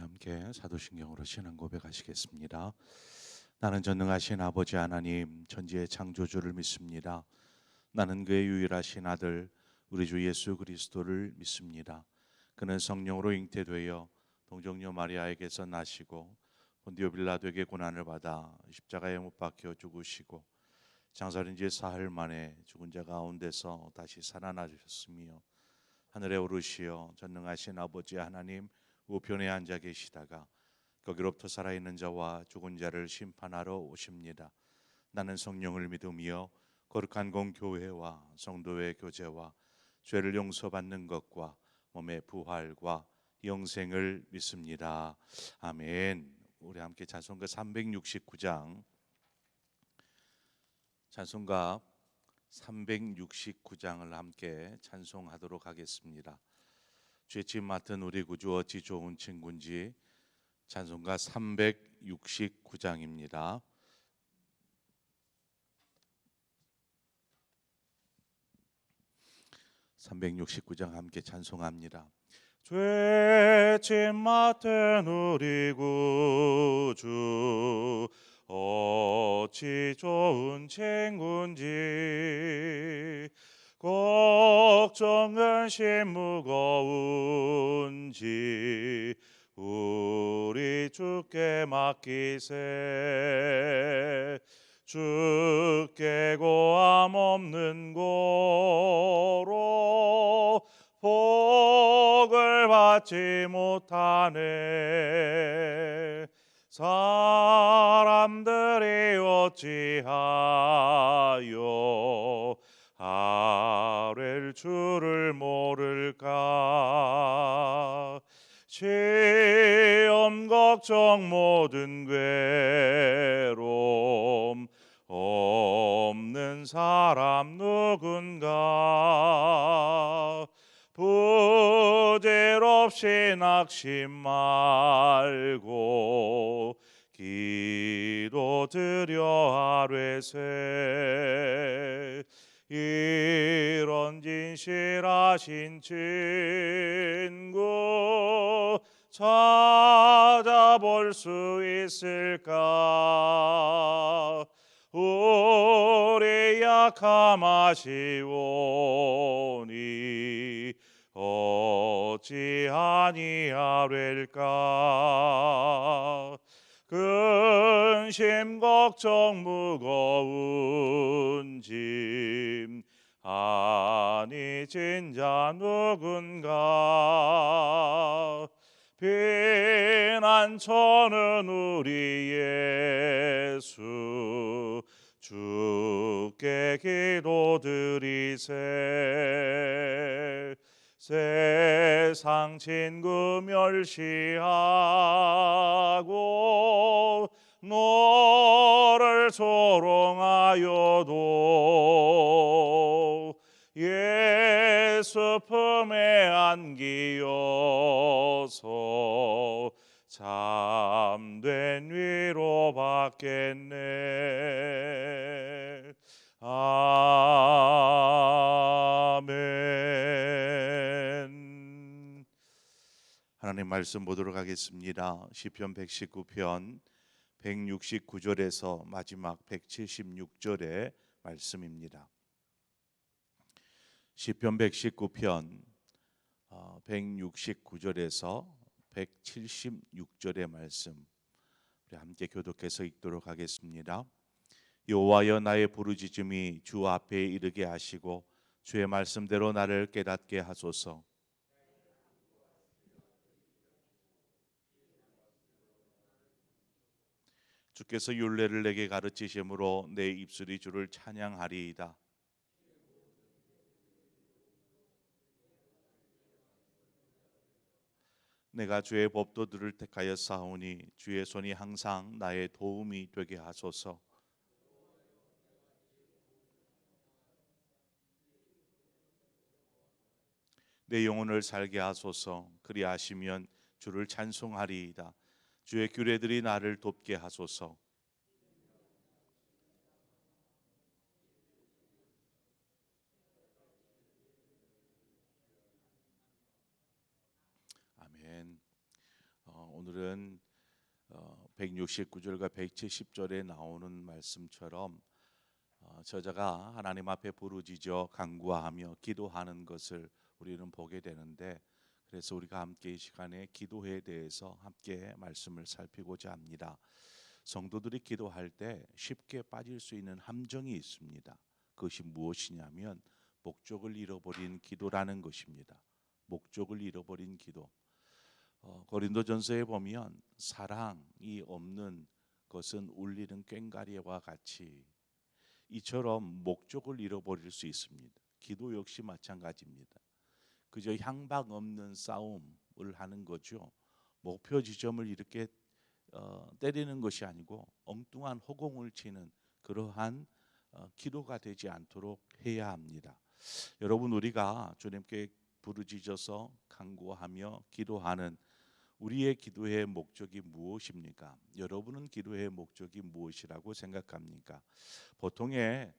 함께 사도신경으로 신앙 고백하시겠습니다. 나는 전능하신 아버지 하나님 천지의 창조주를 믿습니다. 나는 그의 유일하신 아들 우리 주 예수 그리스도를 믿습니다. 그는 성령으로 잉태되어 동정녀 마리아에게서 나시고 본디오 빌라도에게 고난을 받아 십자가에 못 박혀 죽으시고 장사된 지 사흘 만에 죽은 자 가운데서 다시 살아나셨으며 하늘에 오르시어 전능하신 아버지 하나님 우편에 앉아 계시다가 거기로부터 살아있는 자와 죽은 자를 심판하러 오십니다. 나는 성령을 믿으며 거룩한 공교회와 성도의 교제와 죄를 용서받는 것과 몸의 부활과 영생을 믿습니다. 아멘. 우리 함께 찬송가 369장 찬송가 369장을 함께 찬송하도록 하겠습니다. 죄짐 맡은 우리 구주 어찌 좋은 친구인지 찬송가 369장입니다. (369장) 함께 찬송합니다. 죄짐 맡은 우리 구주 어찌 좋은 친구인지 걱정 근심 무거운지 우리 주께 맡기세. 주께 고함 없는 고로 복을 받지 못하네. 사람들이 어찌하여 아랠 줄을 모를까. 시험 걱정 모든 괴로움 없는 사람 누군가. 부질없이 낙심 말고 기도드려 아뢰세. 이런 진실하신 친구 찾아볼 수 있을까. 우리 약함 아시오니 어찌 아니하랴까. 근심 걱정 무거운 짐 아니 진자 누군가. 피난처는 우리 예수 주께 기도드리세. 세상 친구 멸시하고 너를 조롱하여도 예수 품에 안기어서 참된 위로 받겠네. 아멘. 하나님 말씀 보도록 하겠습니다. 시편 119편 169절에서 마지막 176절의 말씀입니다. 시편 119편 169절에서 176절의 말씀 우리 함께 교독해서 읽도록 하겠습니다. 여호와여, 나의 부르짖음이 주 앞에 이르게 하시고 주의 말씀대로 나를 깨닫게 하소서. 주께서 율례를 내게 가르치심으로 내 입술이 주를 찬양하리이다. 내가 주의 법도들을 택하여 싸우니 주의 손이 항상 나의 도움이 되게 하소서. 내 영혼을 살게 하소서. 그리하시면 주를 찬송하리이다. 주의 규례들이 나를 돕게 하소서. 아멘. 오늘은 169절과 170절에 나오는 말씀처럼 저자가 하나님 앞에 부르짖어 간구하며 기도하는 것을 우리는 보게 되는데, 그래서 우리가 함께 이 시간에 기도에 대해서 함께 말씀을 살피고자 합니다. 성도들이 기도할 때 쉽게 빠질 수 있는 함정이 있습니다. 그것이 무엇이냐면 목적을 잃어버린 기도라는 것입니다. 목적을 잃어버린 기도. 고린도전서에 보면 사랑이 없는 것은 울리는 꽹과리와 같이, 이처럼 목적을 잃어버릴 수 있습니다. 기도 역시 마찬가지입니다. 그저 향방 없는 싸움을 하는 거죠. 목표 지점을 이렇게 때리는 것이 아니고 엉뚱한 허공을 치는 그러한 기도가 되지 않도록 해야 합니다. 여러분, 우리가 주님께 부르짖어서 간구하며 기도하는 우리의 기도의 목적이 무엇입니까? 여러분은 기도의 목적이 무엇이라고 생각합니까? 보통의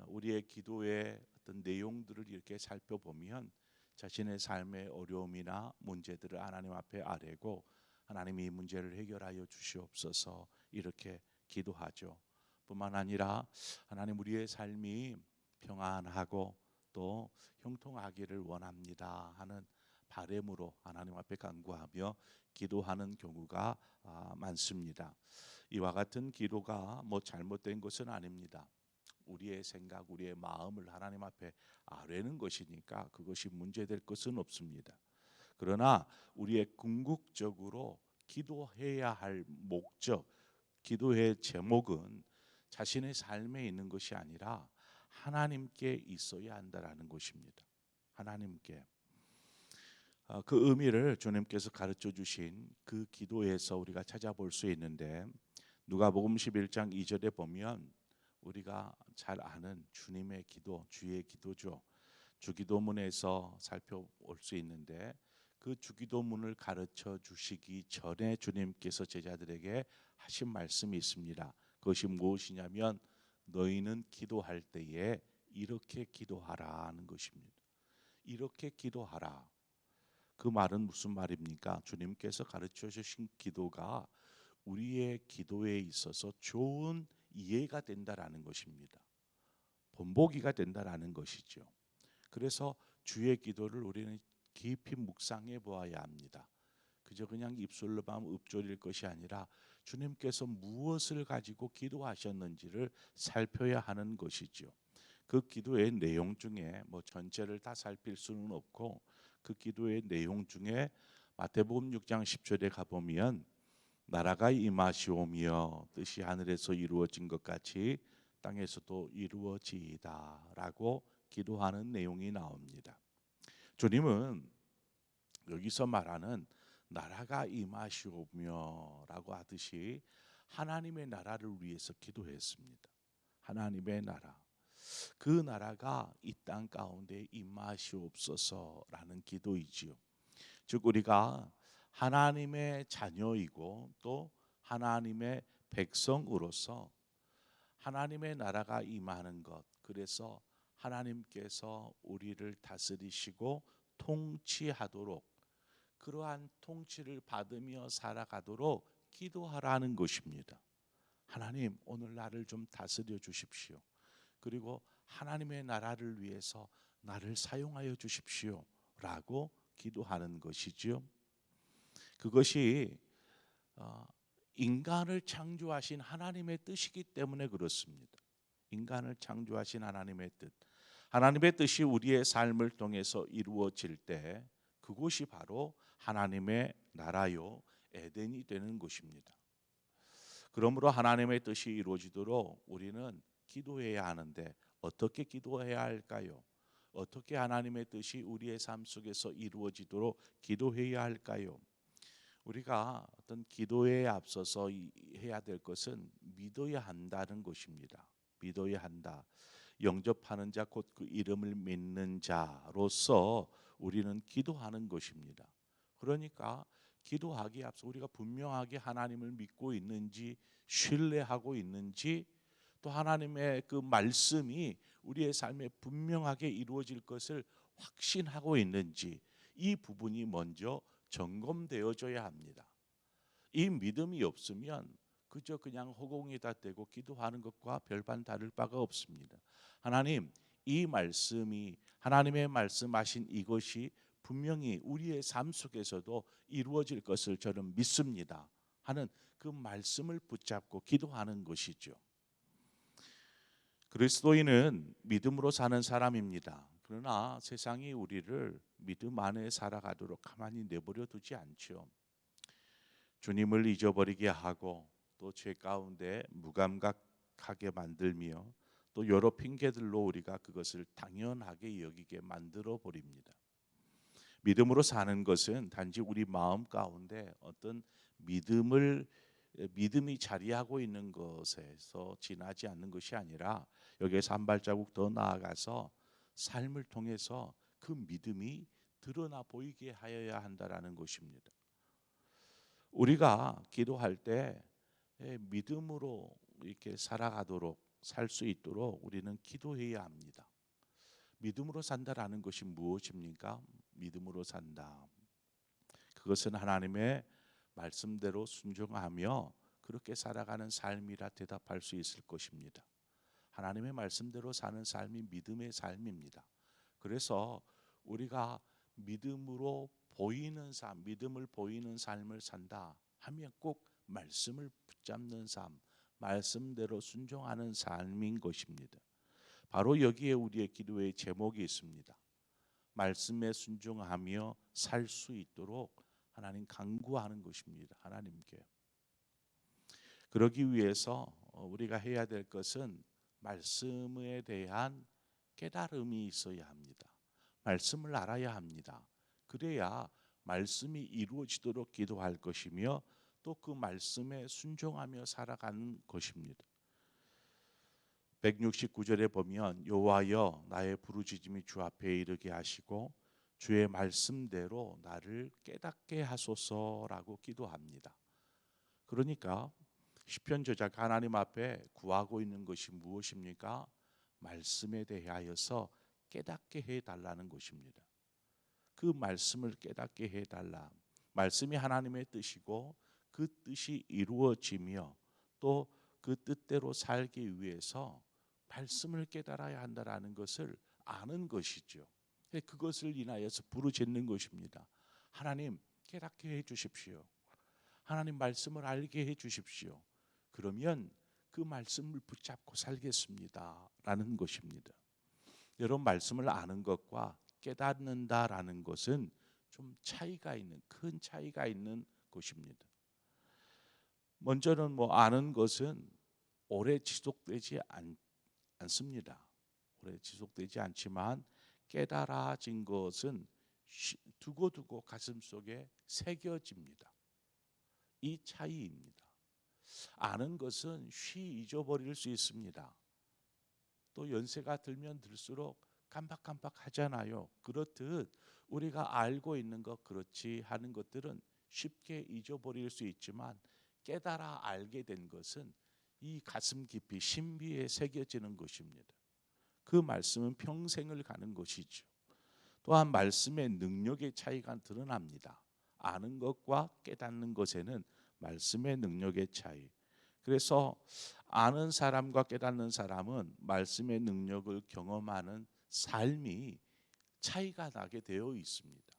우리의 기도의 어떤 내용들을 이렇게 살펴보면 자신의 삶의 어려움이나 문제들을 하나님 앞에 아뢰고 하나님이 이 문제를 해결하여 주시옵소서 이렇게 기도하죠. 뿐만 아니라 하나님, 우리의 삶이 평안하고 또 형통하기를 원합니다 하는 바램으로 하나님 앞에 간구하며 기도하는 경우가 많습니다. 이와 같은 기도가 잘못된 것은 아닙니다. 우리의 생각, 우리의 마음을 하나님 앞에 아뢰는 것이니까 그것이 문제될 것은 없습니다. 그러나 우리의 궁극적으로 기도해야 할 목적, 기도의 제목은 자신의 삶에 있는 것이 아니라 하나님께 있어야 한다라는 것입니다. 하나님께. 그 의미를 주님께서 가르쳐 주신 그 기도에서 우리가 찾아볼 수 있는데, 누가복음 11장 2절에 보면 우리가 잘 아는 주님의 기도, 주의 기도죠. 주기도문에서 살펴볼 수 있는데, 그 주기도문을 가르쳐 주시기 전에 주님께서 제자들에게 하신 말씀이 있습니다. 그것이 무엇이냐면 너희는 기도할 때에 이렇게 기도하라는 것입니다. 이렇게 기도하라. 그 말은 무슨 말입니까? 주님께서 가르쳐 주신 기도가 우리의 기도에 있어서 좋은 이해가 된다라는 것입니다. 본보기가 된다라는 것이죠. 그래서 주의 기도를 우리는 깊이 묵상해 보아야 합니다. 그저 그냥 입술로만 읊조릴 것이 아니라 주님께서 무엇을 가지고 기도하셨는지를 살펴야 하는 것이죠. 그 기도의 내용 중에 전체를 다 살필 수는 없고, 그 기도의 내용 중에 마태복음 6장 10절에 가보면 나라가 임하시오며 뜻이 하늘에서 이루어진 것 같이 땅에서도 이루어지이다 라고 기도하는 내용이 나옵니다. 주님은 여기서 말하는 나라가 임하시오며 라고 하듯이 하나님의 나라를 위해서 기도했습니다. 하나님의 나라, 그 나라가 이 땅 가운데 임하시옵소서라는 기도이지요. 즉 우리가 하나님의 자녀이고 또 하나님의 백성으로서 하나님의 나라가 임하는 것, 그래서 하나님께서 우리를 다스리시고 통치하도록, 그러한 통치를 받으며 살아가도록 기도하라는 것입니다. 하나님, 오늘 나를 좀 다스려 주십시오. 그리고 하나님의 나라를 위해서 나를 사용하여 주십시오 라고 기도하는 것이죠. 그것이 인간을 창조하신 하나님의 뜻이기 때문에 그렇습니다. 인간을 창조하신 하나님의 뜻, 하나님의 뜻이 우리의 삶을 통해서 이루어질 때 그곳이 바로 하나님의 나라요 에덴이 되는 것입니다. 그러므로 하나님의 뜻이 이루어지도록 우리는 기도해야 하는데, 어떻게 기도해야 할까요? 어떻게 하나님의 뜻이 우리의 삶 속에서 이루어지도록 기도해야 할까요? 우리가 어떤 기도에 앞서서 해야 될 것은 믿어야 한다는 것입니다. 믿어야 한다. 영접하는 자, 곧 그 이름을 믿는 자로서 우리는 기도하는 것입니다. 그러니까 기도하기에 앞서 우리가 분명하게 하나님을 믿고 있는지, 신뢰하고 있는지, 또 하나님의 그 말씀이 우리의 삶에 분명하게 이루어질 것을 확신하고 있는지, 이 부분이 먼저 점검되어져야 합니다. 이 믿음이 없으면 그저 그냥 허공에다 대고 기도하는 것과 별반 다를 바가 없습니다. 하나님, 이 말씀이 하나님의 말씀하신 이것이 분명히 우리의 삶 속에서도 이루어질 것을 저는 믿습니다 하는 그 말씀을 붙잡고 기도하는 것이죠. 그리스도인은 믿음으로 사는 사람입니다. 그러나 세상이 우리를 믿음 안에 살아가도록 가만히 내버려 두지 않죠. 주님을 잊어버리게 하고 또 죄 가운데 무감각하게 만들며 또 여러 핑계들로 우리가 그것을 당연하게 여기게 만들어 버립니다. 믿음으로 사는 것은 단지 우리 마음 가운데 어떤 믿음이 자리하고 있는 것에서 지나지 않는 것이 아니라 여기에서 한 발자국 더 나아가서 삶을 통해서 그 믿음이 드러나 보이게 하여야 한다라는 것입니다. 우리가 기도할 때 믿음으로 이렇게 살아가도록 살 수 있도록 우리는 기도해야 합니다. 믿음으로 산다라는 것이 무엇입니까? 믿음으로 산다. 그것은 하나님의 말씀대로 순종하며 그렇게 살아가는 삶이라 대답할 수 있을 것입니다. 하나님의 말씀대로 사는 삶이 믿음의 삶입니다. 그래서 우리가 믿음으로 보이는 삶, 믿음을 보이는 삶을 산다 하면 꼭 말씀을 붙잡는 삶, 말씀대로 순종하는 삶인 것입니다. 바로 여기에 우리의 기도의 제목이 있습니다. 말씀에 순종하며 살 수 있도록 하나님 간구하는 것입니다. 하나님께. 그러기 위해서 우리가 해야 될 것은 말씀에 대한 깨달음이 있어야 합니다. 말씀을 알아야 합니다. 그래야 말씀이 이루어지도록 기도할 것이며 또 그 말씀에 순종하며 살아가는 것입니다. 169절에 보면 여호와여 나의 부르짖음이 주 앞에 이르게 하시고 주의 말씀대로 나를 깨닫게 하소서라고 기도합니다. 그러니까 시편 저자가 하나님 앞에 구하고 있는 것이 무엇입니까? 말씀에 대하여서 깨닫게 해달라는 것입니다. 그 말씀을 깨닫게 해달라. 말씀이 하나님의 뜻이고 그 뜻이 이루어지며 또 그 뜻대로 살기 위해서 말씀을 깨달아야 한다라는 것을 아는 것이죠. 그것을 인하여서 부르짖는 것입니다. 하나님 깨닫게 해 주십시오. 하나님 말씀을 알게 해 주십시오. 그러면 그 말씀을 붙잡고 살겠습니다 라는 것입니다. 여러분, 말씀을 아는 것과 깨닫는다라는 것은 좀 큰 차이가 있는 것입니다. 먼저는 아는 것은 오래 지속되지 않습니다. 오래 지속되지 않지만 깨달아진 것은 두고두고 가슴속에 새겨집니다. 이 차이입니다. 아는 것은 쉬 잊어버릴 수 있습니다. 또 연세가 들면 들수록 깜박깜박하잖아요. 그렇듯 우리가 알고 있는 것 그렇지 하는 것들은 쉽게 잊어버릴 수 있지만 깨달아 알게 된 것은 이 가슴 깊이 신비에 새겨지는 것입니다. 그 말씀은 평생을 가는 것이죠. 또한 말씀의 능력의 차이가 드러납니다. 아는 것과 깨닫는 것에는 말씀의 능력의 차이. 그래서 아는 사람과 깨닫는 사람은 말씀의 능력을 경험하는 삶이 차이가 나게 되어 있습니다.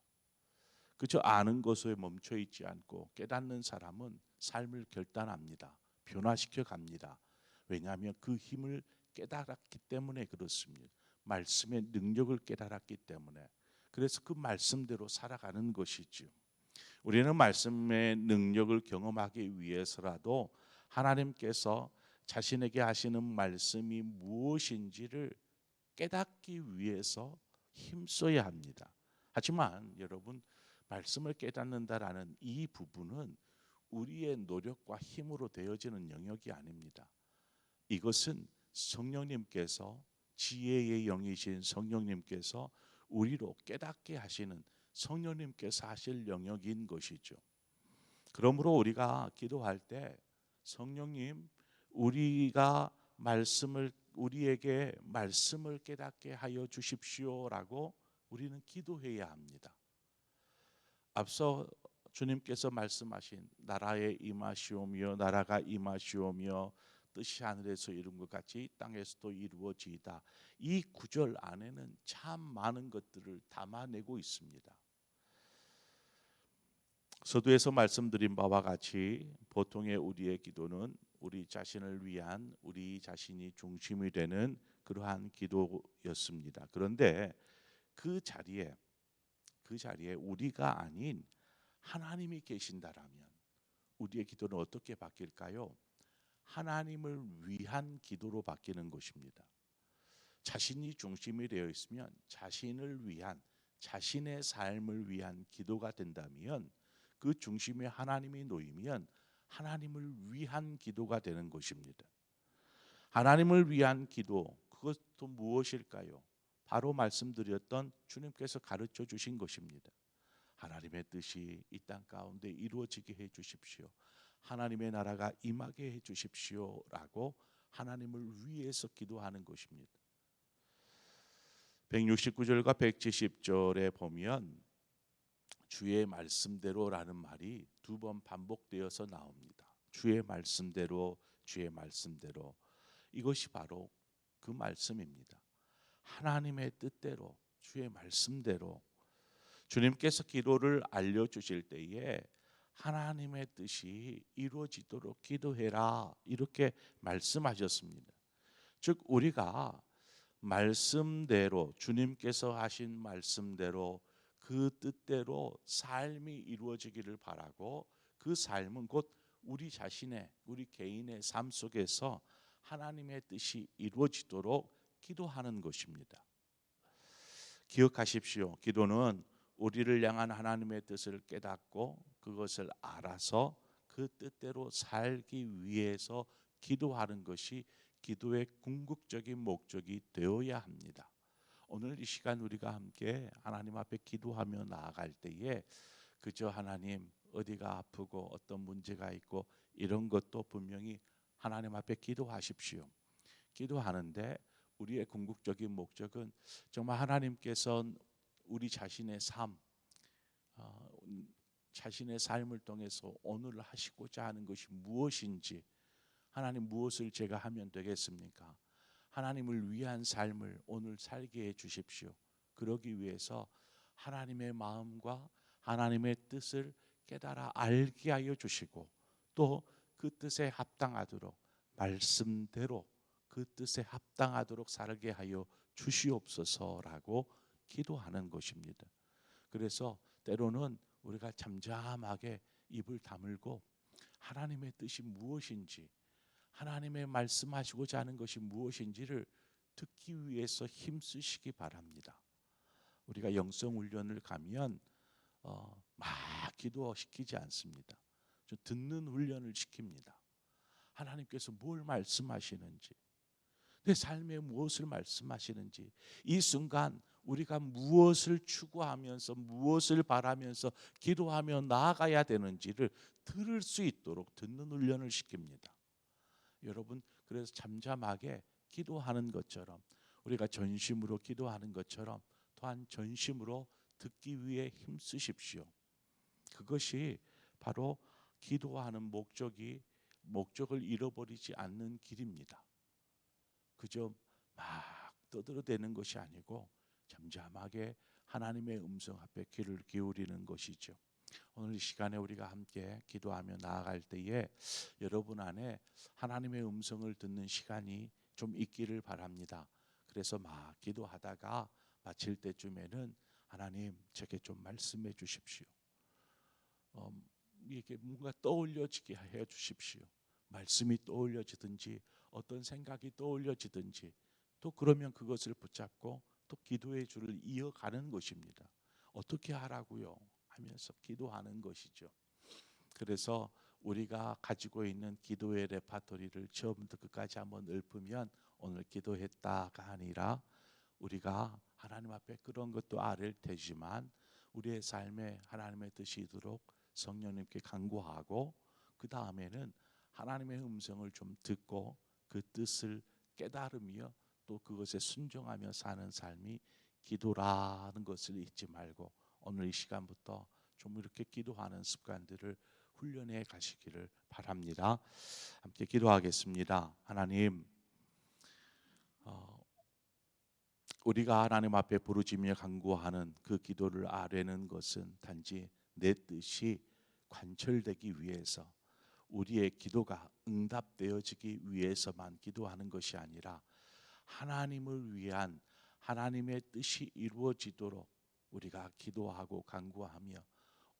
그저 아는 것에 멈춰 있지 않고 깨닫는 사람은 삶을 결단합니다. 변화시켜 갑니다. 왜냐하면 그 힘을 깨달았기 때문에 그렇습니다. 말씀의 능력을 깨달았기 때문에. 그래서 그 말씀대로 살아가는 것이죠. 우리는 말씀의 능력을 경험하기 위해서라도 하나님께서 자신에게 하시는 말씀이 무엇인지를 깨닫기 위해서 힘써야 합니다. 하지만 여러분, 말씀을 깨닫는다라는 이 부분은 우리의 노력과 힘으로 되어지는 영역이 아닙니다. 이것은 성령님께서, 지혜의 영이신 성령님께서 우리로 깨닫게 하시는 성령님께서 하실 영역인 것이죠. 그러므로 우리가 기도할 때 성령님, 우리에게 말씀을 깨닫게 하여 주십시오라고 우리는 기도해야 합니다. 앞서 주님께서 말씀하신 나라에 임하시오며 나라가 임하시오며 뜻이 하늘에서 이룬 것 같이 땅에서도 이루어지이다. 이 구절 안에는 참 많은 것들을 담아내고 있습니다. 서두에서 말씀드린 바와 같이 보통의 우리의 기도는 우리 자신을 위한 우리 자신이 중심이 되는 그러한 기도였습니다. 그런데 그 자리에 우리가 아닌 하나님이 계신다라면 우리의 기도는 어떻게 바뀔까요? 하나님을 위한 기도로 바뀌는 것입니다. 자신이 중심이 되어 있으면 자신을 위한 자신의 삶을 위한 기도가 된다면 그 중심에 하나님이 놓이면 하나님을 위한 기도가 되는 것입니다. 하나님을 위한 기도, 그것도 무엇일까요? 바로 말씀드렸던 주님께서 가르쳐 주신 것입니다. 하나님의 뜻이 이 땅 가운데 이루어지게 해 주십시오. 하나님의 나라가 임하게 해 주십시오라고 하나님을 위해서 기도하는 것입니다. 169절과 170절에 보면 주의 말씀대로라는 말이 두 번 반복되어서 나옵니다. 주의 말씀대로, 주의 말씀대로. 이것이 바로 그 말씀입니다. 하나님의 뜻대로, 주의 말씀대로. 주님께서 기도를 알려주실 때에 하나님의 뜻이 이루어지도록 기도해라 이렇게 말씀하셨습니다. 즉 우리가 말씀대로 주님께서 하신 말씀대로 그 뜻대로 삶이 이루어지기를 바라고 그 삶은 곧 우리 자신의 우리 개인의 삶 속에서 하나님의 뜻이 이루어지도록 기도하는 것입니다. 기억하십시오. 기도는 우리를 향한 하나님의 뜻을 깨닫고 그것을 알아서 그 뜻대로 살기 위해서 기도하는 것이 기도의 궁극적인 목적이 되어야 합니다. 오늘 이 시간 우리가 함께 하나님 앞에 기도하며 나아갈 때에 그저 하나님 어디가 아프고 어떤 문제가 있고 이런 것도 분명히 하나님 앞에 기도하십시오. 기도하는데 우리의 궁극적인 목적은 정말 하나님께서 우리 자신의 삶, 자신의 삶을 통해서 오늘 하시고자 하는 것이 무엇인지, 하나님 무엇을 제가 하면 되겠습니까? 하나님을 위한 삶을 오늘 살게 해 주십시오. 그러기 위해서 하나님의 마음과 하나님의 뜻을 깨달아 알게 하여 주시고 또 그 뜻에 합당하도록 말씀대로 그 뜻에 합당하도록 살게 하여 주시옵소서라고 기도하는 것입니다. 그래서 때로는 우리가 잠잠하게 입을 다물고 하나님의 뜻이 무엇인지 하나님의 말씀하시고자 하는 것이 무엇인지를 듣기 위해서 힘쓰시기 바랍니다. 우리가 영성 훈련을 가면 막 기도시키지 않습니다. 좀 듣는 훈련을 시킵니다. 하나님께서 뭘 말씀하시는지 내 삶에 무엇을 말씀하시는지 이 순간 우리가 무엇을 추구하면서 무엇을 바라면서 기도하며 나아가야 되는지를 들을 수 있도록 듣는 훈련을 시킵니다. 여러분 그래서 잠잠하게 기도하는 것처럼 우리가 전심으로 기도하는 것처럼 또한 전심으로 듣기 위해 힘쓰십시오. 그것이 바로 기도하는 목적을 잃어버리지 않는 길입니다. 그저 막 떠들어대는 것이 아니고 잠잠하게 하나님의 음성 앞에 귀를 기울이는 것이죠. 오늘 이 시간에 우리가 함께 기도하며 나아갈 때에 여러분 안에 하나님의 음성을 듣는 시간이 좀 있기를 바랍니다. 그래서 막 기도하다가 마칠 때쯤에는 하나님 제게 좀 말씀해 주십시오. 이게 뭔가 떠올려지게 해 주십시오. 말씀이 떠올려지든지 어떤 생각이 떠올려지든지 또 그러면 그것을 붙잡고 또 기도의 줄을 이어가는 것입니다. 어떻게 하라고요? 하면서 기도하는 것이죠. 그래서 우리가 가지고 있는 기도의 레파토리를 처음부터 끝까지 한번 읊으면 오늘 기도했다가 아니라 우리가 하나님 앞에 그런 것도 알을 테지만 우리의 삶에 하나님의 뜻이 이도록 성령님께 간구하고 그 다음에는 하나님의 음성을 좀 듣고 그 뜻을 깨달으며 또 그것에 순종하며 사는 삶이 기도라는 것을 잊지 말고 오늘 이 시간부터 좀 이렇게 기도하는 습관들을 훈련해 가시기를 바랍니다. 함께 기도하겠습니다. 하나님, 우리가 하나님 앞에 부르짖며 간구하는 그 기도를 아뢰는 것은 단지 내 뜻이 관철되기 위해서, 우리의 기도가 응답되어지기 위해서만 기도하는 것이 아니라 하나님을 위한 하나님의 뜻이 이루어지도록 우리가 기도하고 간구하며,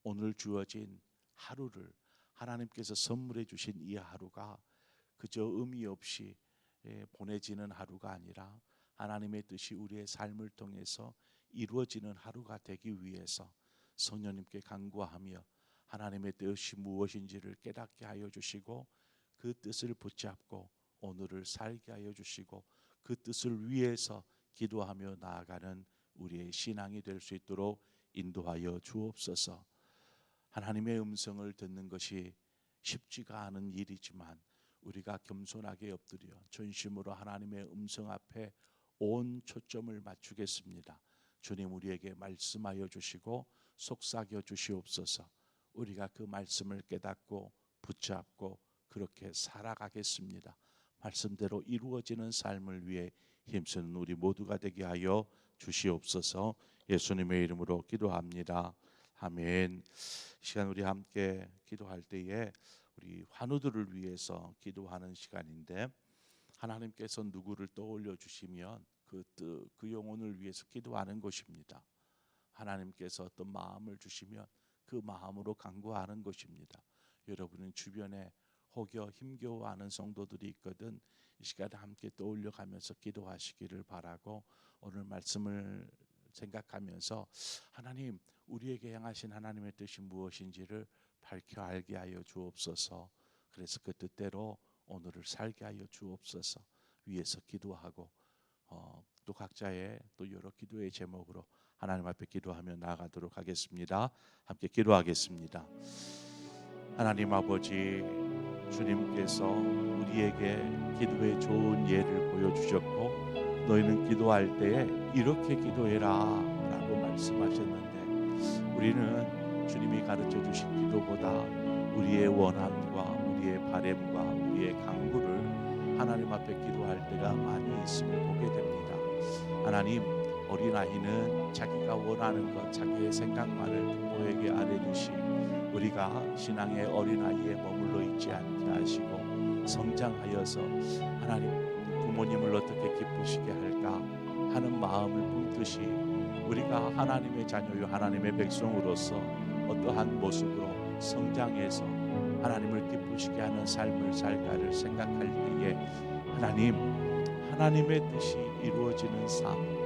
오늘 주어진 하루를 하나님께서 선물해 주신 이 하루가 그저 의미 없이 보내지는 하루가 아니라 하나님의 뜻이 우리의 삶을 통해서 이루어지는 하루가 되기 위해서 성령님께 간구하며 하나님의 뜻이 무엇인지를 깨닫게 하여 주시고, 그 뜻을 붙잡고 오늘을 살게 하여 주시고, 그 뜻을 위해서 기도하며 나아가는 우리의 신앙이 될 수 있도록 인도하여 주옵소서. 하나님의 음성을 듣는 것이 쉽지가 않은 일이지만 우리가 겸손하게 엎드려 전심으로 하나님의 음성 앞에 온 초점을 맞추겠습니다. 주님, 우리에게 말씀하여 주시고 속삭여 주시옵소서. 우리가 그 말씀을 깨닫고 붙잡고 그렇게 살아가겠습니다. 말씀대로 이루어지는 삶을 위해 힘쓰는 우리 모두가 되게 하여 주시옵소서. 예수님의 이름으로 기도합니다. 아멘. 이 시간 우리 함께 기도할 때에 우리 환우들을 위해서 기도하는 시간인데, 하나님께서 누구를 떠올려 주시면 그 영혼을 위해서 기도하는 것입니다. 하나님께서 어떤 마음을 주시면 그 마음으로 간구하는 것입니다. 여러분은 주변에 혹여 힘겨워하는 성도들이 있거든 이 시간에 함께 떠올려가면서 기도하시기를 바라고, 오늘 말씀을 생각하면서 하나님, 우리에게 향하신 하나님의 뜻이 무엇인지를 밝혀 알게 하여 주옵소서. 그래서 그 뜻대로 오늘을 살게 하여 주옵소서. 위에서 기도하고 또 각자의 또 여러 기도의 제목으로 하나님 앞에 기도하며 나아가도록 하겠습니다. 함께 기도하겠습니다. 하나님 아버지, 주님께서 우리에게 기도의 좋은 예를 보여주셨고, 너희는 기도할 때에 이렇게 기도해라 라고 말씀하셨는데, 우리는 주님이 가르쳐 주신 기도보다 우리의 원함과 우리의 바램과 우리의 간구를 하나님 앞에 기도할 때가 많이 있음을 보게 됩니다. 하나님, 어린아이는 자기가 원하는 것, 자기의 생각만을 부모에게 아뢰듯이 우리가 신앙의 어린아이에 머물러 있지 않게 하시고 성장하여서 하나님, 부모님을 어떻게 기쁘시게 할까 하는 마음을 품듯이 우리가 하나님의 자녀요 하나님의 백성으로서 어떠한 모습으로 성장해서 하나님을 기쁘시게 하는 삶을 살까를 생각할 때에 하나님, 하나님의 뜻이 이루어지는 삶,